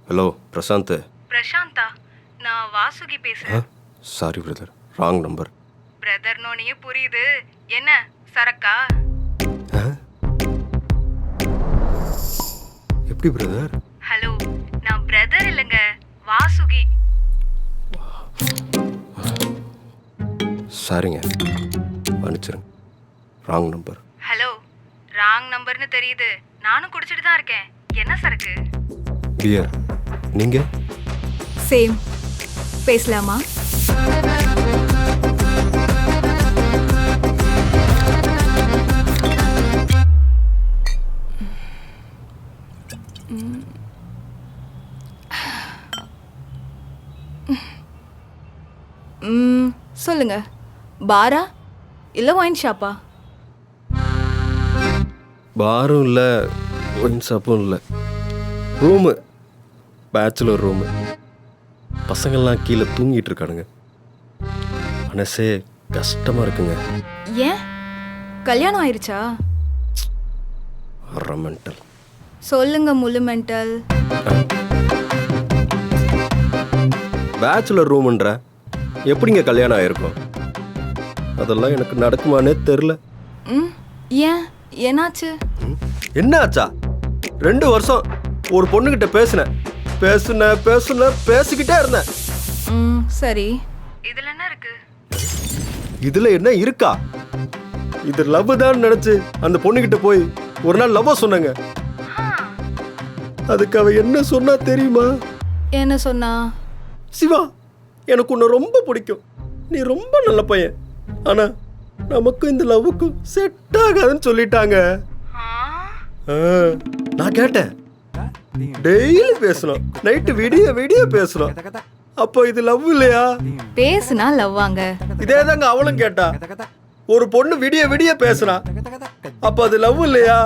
Hello Prashanth. பிரசாந்தா, நான் வாசுகி பேசுறேன். Sorry brother, wrong number. Brother நோனியே புரியுது. என்ன சரக்கா? எப்படி பிரதர்? ஹலோ, நான் பிரதர் இல்லைங்க, வாசுகி. சாரிங்க, மன்னிச்சிருங்க. Wrong number. ஹலோ, ராங் நம்பர்னு தெரியுது. நானும் குடிச்சிட்டு தான் இருக்கேன். என்ன சரக்கு? பியர். நீங்க? சேம். பேசலாமா? சொல்லுங்க. பாரா இல்ல ஒயின் ஷாப்பா? பாரும் இல்லை, ஒயின் ஷாப்பும் இல்லை. Room, bachelor room. பசங்கள்லாம் கீழே தூங்கிட்டு இருக்கானுங்க. மனசே கஷ்டமாக இருக்குங்க. ஏன், கல்யாணம் ஆயிருச்சா? அரை மென்டல். சொல்லுங்க முழு மென்டல். பேச்சுலர் ரூமுன்ற எப்படிங்க கல்யாணம் ஆயிருக்கும்? அதெல்லாம் எனக்கு நடக்குமானே தெரில. ஏன், என்னாச்சு? என்ன ஆச்சா? 2 வருஷம் ஒரு பொண்ணுகிட்ட பேசினேன், பேசிக்கிட்டே இருந்தேன். சரி, இதுல என்ன இருக்கு? இதுல என்ன இருக்கா? இது லவ் தான் நினைச்சு அந்த பொண்ணுகிட்ட போய் ஒரு நாள் லவ் சொன்னாங்க. அதுக்கு அவ என்ன சொன்னா தெரியுமா? என்ன சொன்னா? சிவா, எனக்கு உன்னை ரொம்ப பிடிக்கும், நீ ரொம்ப நல்ல பையன், ஆனா நமக்கும் இந்த லவ்வுக்கும் செட் ஆகாதுன்னு சொல்லிட்டாங்க. நான் கேட்டேன், டெய்லி பேசணும், நைட்டு விடிய பேசணும், அப்போ இது லவ் இல்லையா? பேசுனா லவ்வாங்க. இதே தாங்க அவளும் கேட்டா. ஒரு பொண்ணு விடிய பேசுனா, அப்ப அது லவ் இல்லையா?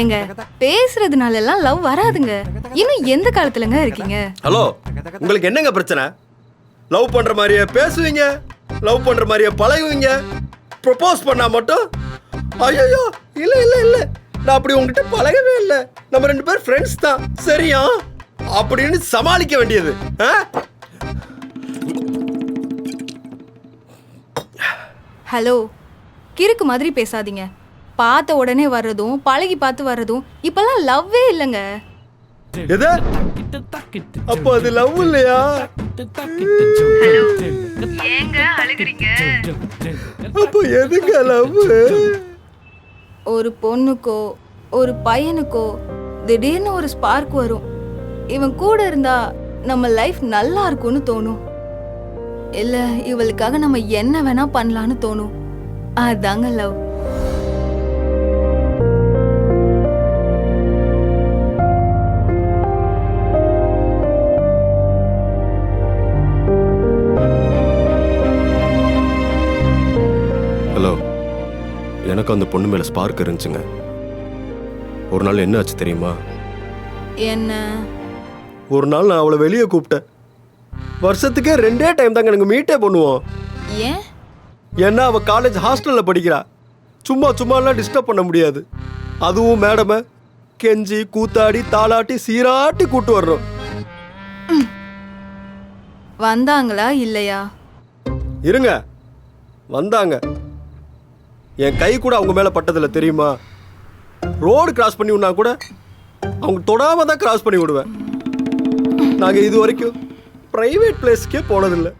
ஏங்க, பேசுறதுனால எல்லாம் லவ் வராதுங்க. இன்னும் எந்த காலத்துலங்க இருக்கீங்க? ஹலோ, உங்களுக்கு என்னங்க பிரச்சனை? லவ் பண்ற மாதிரியே பேசுவீங்க, லவ் பண்ற மாதிரியே பழகுவீங்க, ப்ரொபோஸ் பண்ணா மட்டும் ஐயோ இல்ல நான் அப்படி உங்ககிட்ட பழகவே இல்லை, நம்ம 2 பேரும் ஃப்ரெண்ட்ஸ் தான், சரியா அப்படின்னு சமாளிக்க வேண்டியது. ஹலோ, கிறுக்கு மாதிரி பேசாதீங்க. பார்த்த உடனே வர்றதும் பழகி பார்த்து வர்றதும் இப்பெல்லாம் லவ்வே இல்லைங்க. எது? அப்ப அது லவ் இல்லையா? ஹலோ, ஏங்க அழுகுறீங்க? அப்ப எதுங்க லவ்? ஒரு பொண்ணுக்கோ ஒரு பையனுக்கோ திடீர்னு ஒரு ஸ்பார்க் வரும். இவன் கூட இருந்தா நம்ம லைஃப் நல்லா இருக்கும்னு தோணும். இல்ல இவளுக்காக நம்ம என்ன வேணா பண்ணலான்னு தோணும். அதாங்க லவ். ஹலோ, எனக்கு அந்த பொண்ணு மேல ஸ்பார்க் இருந்துச்சுங்க. ஒரு நாள் என்ன ஆச்சு தெரியுமா? என்ன? ஒரு நாள் நான் அவளை வெளியே கூப்பிட்டேன். வருஷத்துக்கே 2 டைம் தாங்க எனக்கு மீட்டே பண்ணுவோம். ஏன்? ஏன்னா அவள் காலேஜ் ஹாஸ்டலில் படிக்கிறா. சும்மாலாம் டிஸ்டர்ப் பண்ண முடியாது. அதுவும் மேடமை கெஞ்சி கூத்தாடி தாளாட்டி சீராட்டி கூட்டு வர்றோம். வந்தாங்களா இல்லையா? இருங்க, வந்தாங்க. என் கை கூட அவங்க மேலே பட்டதில்லை தெரியுமா? ரோடு கிராஸ் பண்ணி விடனா கூட அவங்க தொடாம தான் கிராஸ் பண்ணி விடுவேன். நாங்கள் இது வரைக்கும் ப்ரைவேட் பிளேஸ்க்கே போனதில்லை,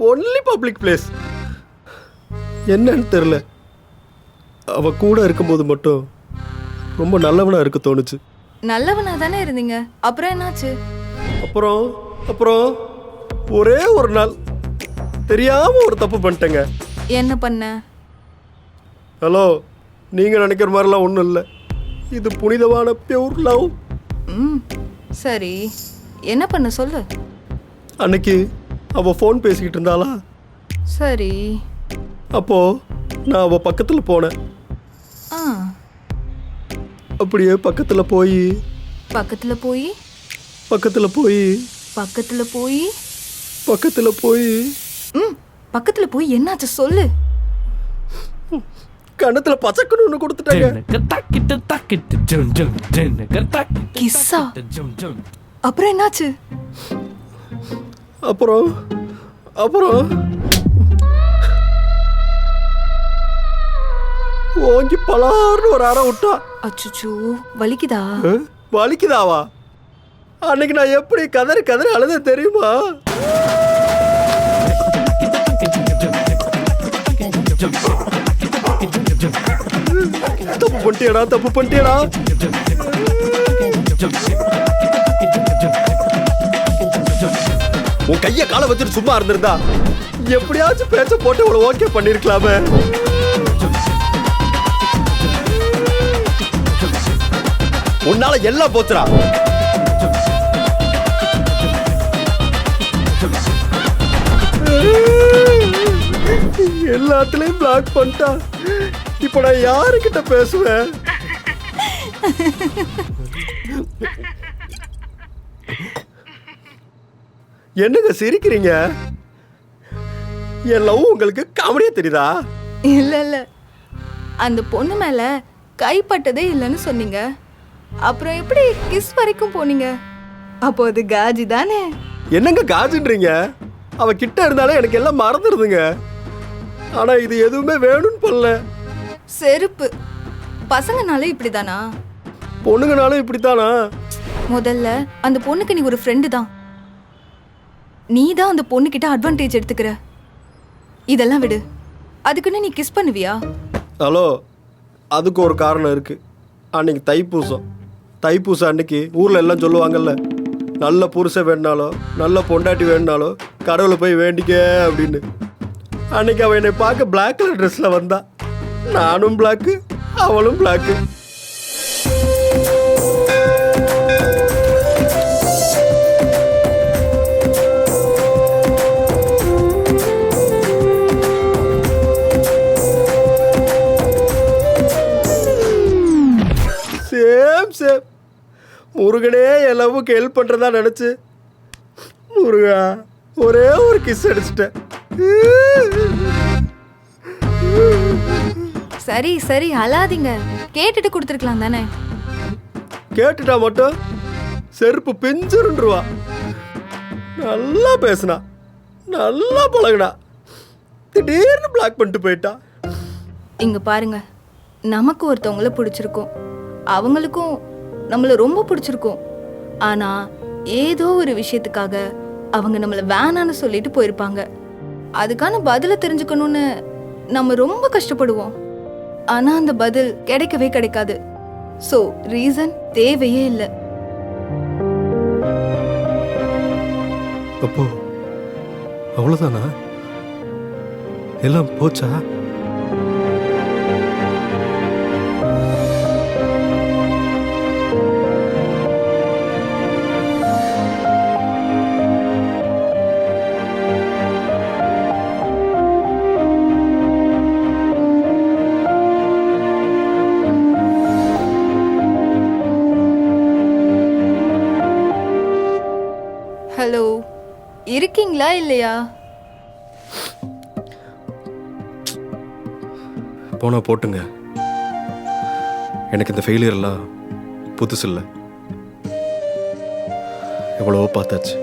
ஒன்லி பப்ளிக் பிளேஸ். என்னன்னு தெரில, அவ கூட இருக்கும்போது மட்டும் ரொம்ப நல்லவனா இருக்க தோணுச்சு. நல்லவனா தானே இருந்தீங்க, அப்புறம் என்னாச்சு? அப்புறம் ஒரே ஒரு நாள் தெரியாம ஒரு தப்பு பண்ணிட்டேங்க. என்ன பண்ண? ஹலோ, நீங்க நினைக்கிற மாதிரிலாம் ஒன்றும் இல்லை, இது புனிதமான பியூர் லவ். சரி, என்ன பண்ண சொல்லு. அன்னைக்கு அவ ஃபோன் பேசிக்கிட்டு இருந்தாளா? சரி. அப்போ நான் அவ பக்கத்துல போனேன். அப்படியே பக்கத்துல போய் பக்கத்துல போய் என்னாச்சு சொல்லு. கண்ணத்துல பச்சக்கணும்னு கொடுத்துட்டாங்க. கிஸ்ஸா? அப்புறம் என்னாச்சு? அப்புறம் அப்புறம் ஓங்கி பலார்னு ஒரு அறை விட்டா. அச்சுச்சோ, வலிக்குதா? வலிக்குதாவா? அன்னைக்கு நான் எப்படி கதறி கதறி அழுத தெரியுமா? தப்பு பண்ணிட்டியடா, தப்பு பண்ணிட்டியடா. உன் கைய காலை வச்சுட்டு சும்மா இருந்திருந்தா எப்படியாச்சும் பேச்ச போட்டு அவளை ஓகே பண்ணிருக்கலாமே. உன்னால எல்லாம் போச்சுடா. எல்லாத்துலயும் பிளாக் பண்ணிட்டா. இப்ப நான் யாருக்கிட்ட பேசுவேன்? என்னங்க சிரிக்கிறீங்க? என் லவ் உங்களுக்கு காமெடியா தெரியுதா? இல்ல இல்ல, அந்த பொண்ணு மேல கைப்பட்டதே இல்லைன்னு சொன்னீங்க. அப்புறம் எப்படி கிஸ் வரைக்கும் போனீங்க? அப்போ அது காஜி தானே? என்னங்க காஜுன்றீங்க? அவ கிட்ட இருந்தாலே எனக்கு எல்லாம் மறந்துடுதுங்க. ஆனா இது எதுவுமே வேணும்னு பண்ணல. செருப்பு. பசங்கனாலே இப்படிதானா? பொண்ணுங்கனாலும் இப்படித்தானா? முதல்ல அந்த பொண்ணுக்கு நீ ஒரு ஃப்ரெண்டு தான். நீ தான் அந்த பொண்ணு கிட்ட அட்வான்டேஜ் எடுத்துக்கிற. இதெல்லாம் விடு. அதுக்குன்னு நீ கிஸ் பண்ணுவியா? ஹலோ, அதுக்கு ஒரு காரணம் இருக்கு. அன்னைக்கு தைப்பூசம் அன்னைக்கு ஊர்ல எல்லாம் சொல்லுவாங்கல்ல, நல்ல புருஷன் வேணுனாலோ நல்ல பொண்டாட்டி வேணுனாலோ கடவுளை போய் வேண்டிக்க அப்படின்னு. அன்னைக்கு அவன் என்னை பார்க்க பிளாக் கலர் ட்ரெஸ்ல வந்தா. நானும் பிளாக்கு, அவளும் பிளாக்கு. சேம். முருகனே என் லவ்வுக்கு ஹெல்ப் பண்றதா நினைச்சு முருகா ஒரே ஒரு கிஸ் அடிச்சிட்டேன். சரி சரி, அழாதீங்க. கேட்டுட்டு கொடுத்துருக்கலாம் தானே? கேட்டுட்டா மட்டும் செருப்பு பிஞ்சிருந்துருவா. நல்லா பேசுனா, நல்லா பழகுனா, திடீர்னு பிளாக் பண்ணிட்டு போயிட்டா. இங்க பாருங்க, நமக்கு ஒருத்தவங்கள பிடிச்சிருக்கும், அவங்களுக்கும் நம்மள ரொம்ப பிடிச்சிருக்கும். ஆனா ஏதோ ஒரு விஷயத்துக்காக அவங்க நம்மள வேணான்னு சொல்லிட்டு போயிருப்பாங்க. அதுக்கான பதிலை தெரிஞ்சுக்கணும்னு நம்ம ரொம்ப கஷ்டப்படுவோம். ஆனா அந்த பதில் கிடைக்கவே கிடைக்காது. சோ ரீசன் தேவையே இல்லை. அப்போ அவ்வளவுதானா? எல்லாம் போச்சா? ஹலோ, இருக்கீங்களா இல்லையா? போனா போட்டுங்க. எனக்கு இந்த ஃபெயிலியர்லாம் புதுசு இல்லை. எவ்வளவோ பார்த்தாச்சு.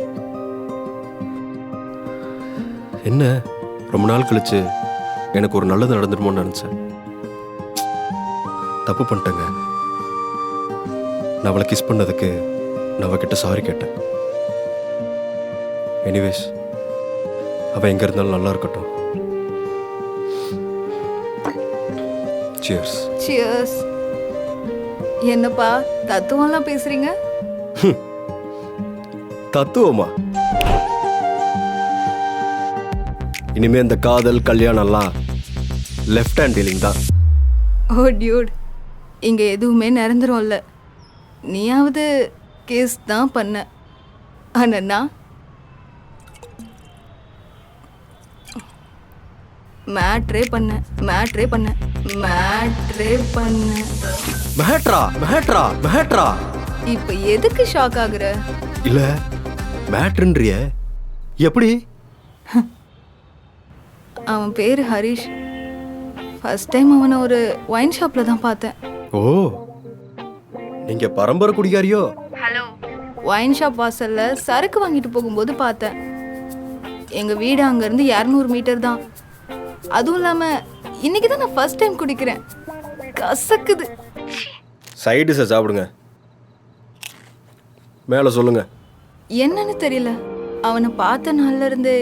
என்ன ரொம்ப நாள் கழிச்சு எனக்கு ஒரு நல்லது நடந்துடுமோன்னு நினச்சேன். தப்பு பண்ணிட்டேங்க. நான் அவளை கிஸ் பண்ணதுக்கு நான் அவகிட்ட சாரி கேட்டேன். எனிவேஸ், அவள் எங்கே இருந்தாலும் நல்லா இருக்கட்டும். சியர்ஸ். சியர்ஸ். என்னப்பா தத்துவம்லாம் பேசுறீங்க? தத்துவமா? இனிமே இந்த காதல் கல்யாணம்லாம் லெஃப்ட் ஹேண்ட் டீலிங் தான். ஓ டியூட், இங்க எதுவுமே நிரந்தரம்ல. நீயாவது கேஸ் தான் பண்ண. ஆனா மேட்ரே பண்ண. மேட்ரா. இப்ப எதுக்கு ஷாக் ஆகுற? இல்ல மேட்ருன்றிய எப்படி? அவன் பேரு ஹரிஷ். ஃபர்ஸ்ட் டைம் அவனை ஒரு ஒயின் ஷாப்ல தான் பார்த்தேன். ஓ, நீங்க பரம்பரை குடிகாரியோ? ஹலோ, ஒயின் ஷாப் வாசல்ல சரக்கு வாங்கிட்டு போகும்போது பார்த்தேன். எங்க வீடு அங்கேருந்து 200 மீட்டர் தான். அதுவும் இல்லாம இன்னைக்கு தான் நான் ஃபர்ஸ்ட் டைம் குடிக்கிறேன். கசக்குது. சைடிஸை சாப்பிடுங்க. மேலே சொல்லுங்க. என்னன்னு தெரியல, அவனை பார்த்த நாள்ல இருந்தே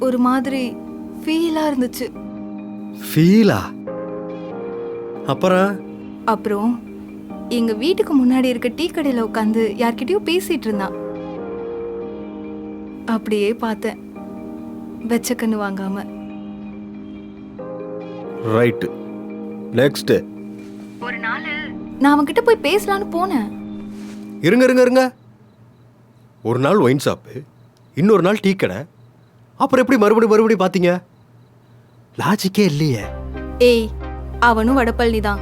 ஒரு மாதிரி ஃபீலா இருந்துச்சு. ஃபீலா? அப்புறம் எங்க வீட்டுக்கு முன்னாடி இருக்க டீ கடையில உட்காந்து யார்கிட்டயோ பேசிட்டு இருந்தான். அப்படியே பார்த்தேன், வெச்ச கண்ணு வாங்காம. Right, next. ஒரு நாள் நான் அவன்கிட்ட போய் பேசலான்னு போனேன். இருங்க. ஒரு நாள் ஒயின் ஷாப்பு, இன்னொரு நாள் டீ கடை, அப்புறம் எப்படி மறுபடியும் பார்த்தீங்க? லாஜிக்கே இல்லையே. ஏய், அவனும் வடபழனி தான்.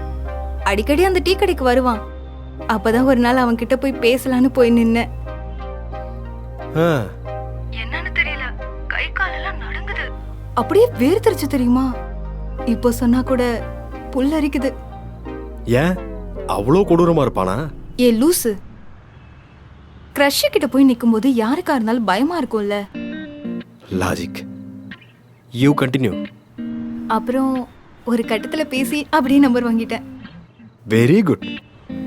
அடிக்கடி அந்த டீ கடைக்கு வருவான். அப்பதான் ஒரு நாள் அவன்கிட்ட போய் பேசலான்னு போய் நின்னேன். என்னன்னு தெரியல, கை காலெல்லாம் நடுங்குது. அப்படியே வேர்த்துருச்சு தெரியுமா? இப்போ சொன்னா கூட புல்லரிக்குது. ஏன் அவ்வளோ கொடூரமா இருப்பானா? ஏ லூசு, கிரஷ் கிட்ட போய் நிக்கும்போது யாருக்கா இருந்தாலும் பயமா இருக்கும்ல. லாஜிக். You continue. அப்புறம் ஒரு கட்டத்துல பேசி அப்படியே நம்பர் வாங்கிட்டேன். Very good.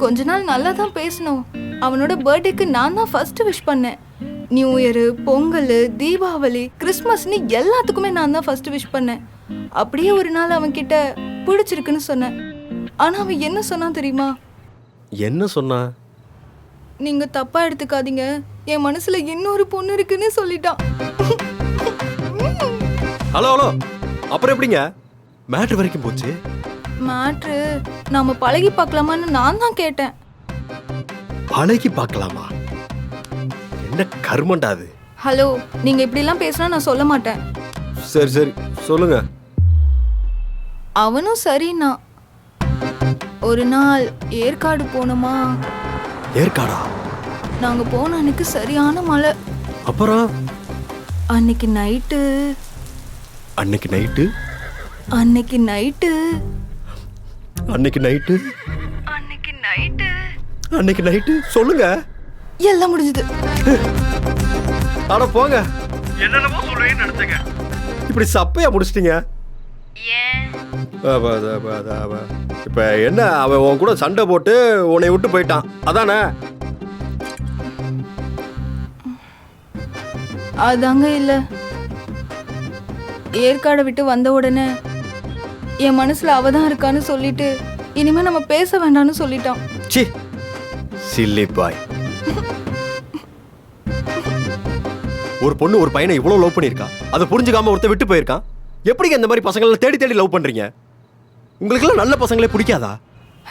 கொஞ்ச நாள் நல்லா தான் பேசணும். அவனோட பர்த்டேக்கு நான் தான் ஃபர்ஸ்ட் விஷ் பண்ணேன். நியூ இயர், பொங்கல், தீபாவளி, கிறிஸ்மஸ்னு எல்லாத்துக்குமே நான் தான் ஃபர்ஸ்ட் விஷ் பண்ணேன். அப்படியே ஒரு நாள் அவன் கிட்ட பிடிச்சிருக்குன்னு சொன்னேன். ஆனா அவன் என்ன சொன்னான் தெரியுமா? என்ன சொன்னா? நீங்க தப்பா எடுத்துக்காதீங்க, என் மனசுல இன்னொரு பொண்ணு இருக்குன்னு சொல்லிட்டான். ஹலோ, அப்புறம் எப்படிங்க மேட்ரு வரைக்கும் போச்சு? மேட்ரு நாம பழகி பார்க்கலாமான்னு நான் தான் கேட்டேன். பழகி பார்க்கலாமா? என்ன கர்மண்டா அது? ஹலோ, நீங்க இப்படி எல்லாம் பேசினா நான் சொல்ல மாட்டேன். சரி சொல்லுங்க. அவனும் சரிண்ணா. ஒரு நாள் ஏற்காடு போனோமா. ஏற்காடா? நாங்க போன அன்னைக்கு சரியான மழை. அப்புறம் அன்னைக்கு நைட்டு சொல்லுங்க. எல்லாம் முடிஞ்சது. அட போங்க, என்னென்னமோ சொல்றேன்னு நினைச்சேங்க. இப்படி சப்பையா முடிச்சிட்டீங்க. ஏன்? இப்ப என்ன, அவன் உன் கூட சண்டை போட்டு உன்னை விட்டு போயிட்டான், அதானே? அதாங்க இல்ல. ஏற்காடை விட்டு வந்த உடனே என் மனசுல அவதான் இருக்கான்னு சொல்லிட்டு இனிமே நம்ம பேச வேண்டாம்னு சொல்லிட்டான். சி சில்லி பாய். ஒரு பொண்ணு ஒரு பையனை இவ்வளவு லவ் பண்ணிருக்கா, அதை புரிஞ்சுக்காம ஒருத்தர் விட்டு போயிருக்கான். எப்படிங்க இந்த மாதிரி பசங்களை தேடி லவ் பண்றீங்க? உங்களுக்கு எல்லாம் நல்ல பசங்களே பிடிக்காதா?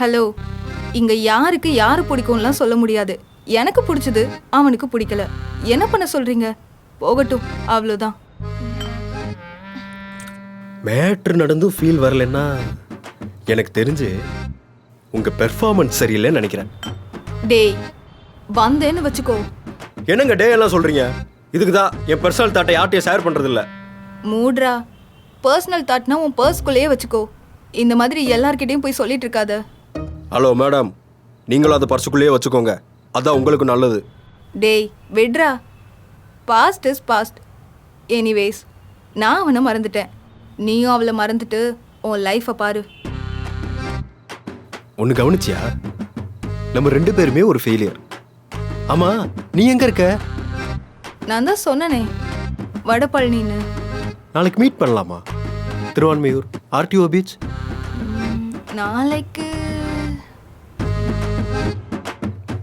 ஹலோ, இங்க யாருக்கு யாரு பிடிக்கும்லாம் சொல்ல முடியாது. எனக்கு பிடிச்சது அவனுக்கு பிடிக்கல. என்ன பண்ண சொல்றீங்க? போகட்டும், அவ்வளவுதான். மேட்ரு நடந்தும் ஃபீல் வரலன்னா எனக்கு தெரிஞ்சு உங்க பெர்ஃபார்மன்ஸ் சரியில்லைன்னு நினைக்கிறேன். டேய், வந்தேன்னு வச்சுக்கோ. என்னங்க டே எல்லாம் சொல்றீங்க? இதுக்கு தான் என் பர்சனல் தாட்டை யார்ட்டையும் ஷேர் பண்றது இல்ல. மூட்ரா. பர்சனல் தாட்னா உன் பர்ஸ்குள்ளேயே வச்சுக்கோ. இந்த மாதிரி எல்லார்கிட்டையும் போய் சொல்லிட்டு இருக்காத. ஹலோ மேடம், நீங்களும் அதை பர்சுக்குள்ளேயே வச்சுக்கோங்க, அதான் உங்களுக்கு நல்லது. டேய் விட்ரா. Past is past. எனிவேஸ், நான் அவனை மறந்துட்டேன். நீயும் அவளை மறந்துட்டு உன் லைஃபை பாரு. ஒன்று கவனிச்சியா? நம்ம 2 பேருமே ஒரு ஃபெயிலியர். ஆமா, நீ எங்க இருக்க? நான் தான் சொன்னனே, வடபழனின்னு. நாளைக்கு மீட் பண்ணலாமா? Thiruvanmiyur RTO beach. நாளைக்கு.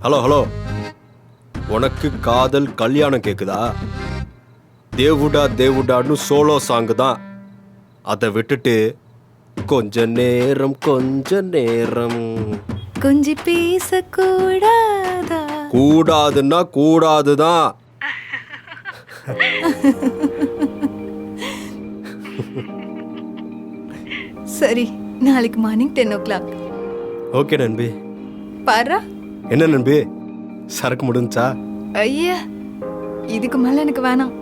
ஹலோ, உனக்கு காதல் கல்யாணம் கேக்குதா? தேவுடான்னு சோலோ சாங் தான். அதை விட்டுட்டு கொஞ்ச நேரம் கொஞ்சி பேச கூடாதா? கூடாதுன்னா கூடாதுதான். சரி, நாளைக்கு மார்னிங் 10 o'clock. ஓகே நண்பி. பாரா. என்ன நண்பி, சரக்கு முடிஞ்சா? ஐயா, இதுக்கு மேல எனக்கு வேணாம்.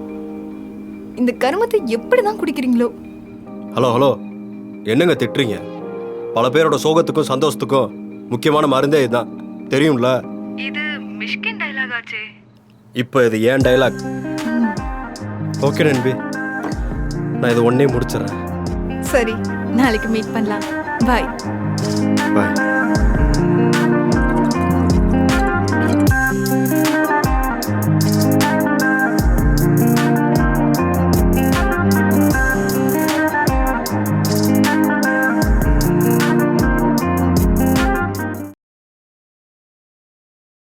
இந்த கருமத்தை எப்படிதான் குடிக்கிறீங்களோ? ஹலோ, என்னங்க திட்டுறீங்க? பல பேரோட சோகத்துக்கும் சந்தோஷத்துக்கும் முக்கியமான மருந்தே இதுதான், தெரியும்ல? இது மிஷ்கின் டயலாக் ஆச்சே. இப்போ இது ஏன் டைலாக். ஓகே நண்பி, நான் இது ஒன்னே முடிச்சிடுறேன். சரி, நாளைக்கு மீட் பண்ணலாம். பாய். பாய்.